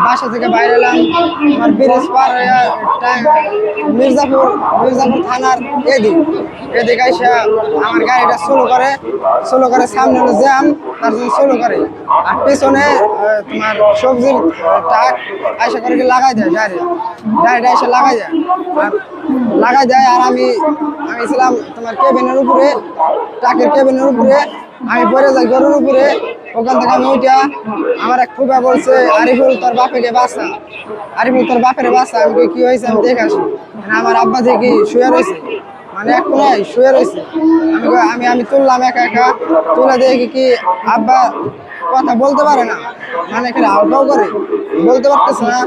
বাসা থেকে বাইরে এলাম, আমার ব্রিজ পার হয়ে মির্জাপুর মির্জাপুর থানার এদিকে এসে আমার গাড়িটা স্লো করে সামনে হলো জ্যাম, তার জন্য স্লো করে। আর পিছনে তোমার সবজির ট্রাক আইসা করে কি লাগাই দেয়, গাড়িটা এসে লাগাই দেয়। আর আমি ছিলাম তোমার কেবিনের উপরে, ট্রাকের কেবিনের উপরে। আমি পড়ে যাই গরুর উপরে। ওখান থেকে আমি ওইটা আমার এক ফুপা বলছে, আরিফুল তোর বাপেকে বাঁচা, আরিফুল তোর বাপের বাঁচা। আমি কি হয়েছে আমি দেখে আসি। আমার আব্বা থেকে শুয়ে রয়েছে, মানে এক কোনায় শুয়ে রয়েছে। আমি তুললাম একা একা, তুলে দেখি কি আব্বা কথা বলতে পারে না, মানে এখানে আব্বাও করে বলতে পারতেছে না।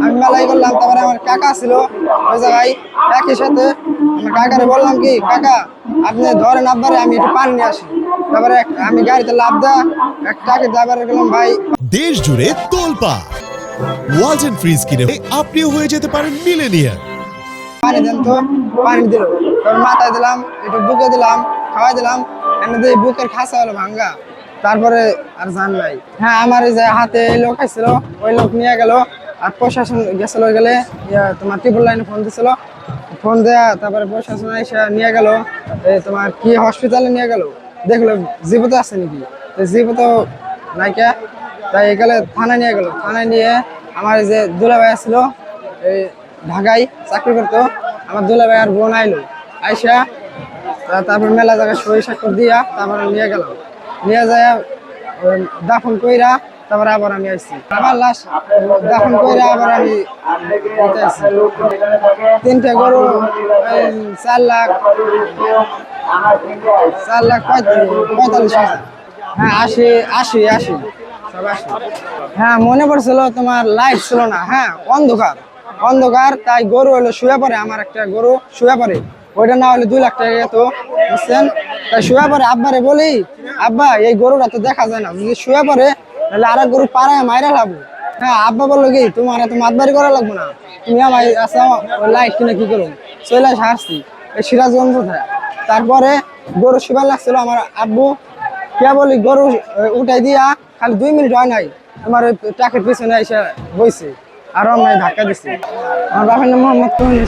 আমি মেলাই করলাম। তারপরে আমার কাকা ছিল ওই জায়গায়, একই সাথে আমার কাকারে বললাম কি কাকা আপনি ধরেন আব্বারে, আমি একটু পানি নিয়ে আসি। তারপরে আমি গাড়িতে লাফ দেওয়া এক ট্রাকে ড্রাইভারে গেলাম ভাই। দেশ জুড়ে তোলপা ওয়ালটন ফ্রিজ কিনে আপনিও হয়ে যেতে পারেন মিলেনিয়ার। পানি দেন তো, পানি দিল, তারপর মাথায় দিলাম, একটু বুকে দিলাম, খাওয়াই দিলাম। এমনি বুকের খাসা হলো ভাঙ্গা। তারপরে আর জান নাই। হ্যাঁ, আমার এই যে হাতে এই লোক আসছিল, ওই লোক নিয়ে গেল। আর প্রশাসন গেছিল, গেলে তোমার ট্রিপল লাইনে ফোন দিছিল, ফোন দেয়া তারপরে প্রশাসন এসে নিয়ে গেল। তোমার কি হসপিটালে নিয়ে গেল, দেখলো জীবিত আছে নাকি, জীবিত নাইকা। তাই গেলে থানায় নিয়ে গেল। থানায় নিয়ে আমার যে দুলাভাই আসছিল, এই ঢাকায় চাকরি করতো, আমার দুলাভাই আর বোন আইলো। আইসা তারপর মেলা জায়গায় সই স্বাক্ষর দিয়া তারপরে নিয়ে গেলাম। নিয়ে যায় দাফন কইরা তারপরে আবার আমি আইছি। আবার লাশ দাফন কইরা আবার আমি আইছি। 3টে গরু 4,45,000। হ্যাঁ, 80 সব 80। হ্যাঁ, মনে পড়ছিল তোমার লাইট ছিল না। হ্যাঁ, অন্ধকার তাই গরু হলো শুয়ে পড়ে। আমার একটা গরু শুয়ে পড়ে, ওইটা না হলে 2 লাখ টাকা যেত, বুঝছেন। তাই শুয়ে পড়ে। আব্বারে বলি আব্বা এই গরুটা তো দেখা যায় না, যদি শুয়ে পড়ে তাহলে আর গরু পাড়ায় মাইরা লাভ। হ্যাঁ, আব্বা বললো কি তোমার এত মাতবাড়ি করা লাগবো না, তুমি আমার লাইট কিনে কি করো, চলে আসছি এই সিরাজগঞ্জ থেকে। তারপরে গরু শুবার লাগছিল, আমার আব্বু কে বলি গরু উঠাই দিয়া খালি 2 মিনিট হয় নাই, তোমার ওই ট্রাকের পিছনে এসে বইছে আর আমার ধাক্কা দিচ্ছে। আমার বাপের নাম মোহাম্মদ তুহিন।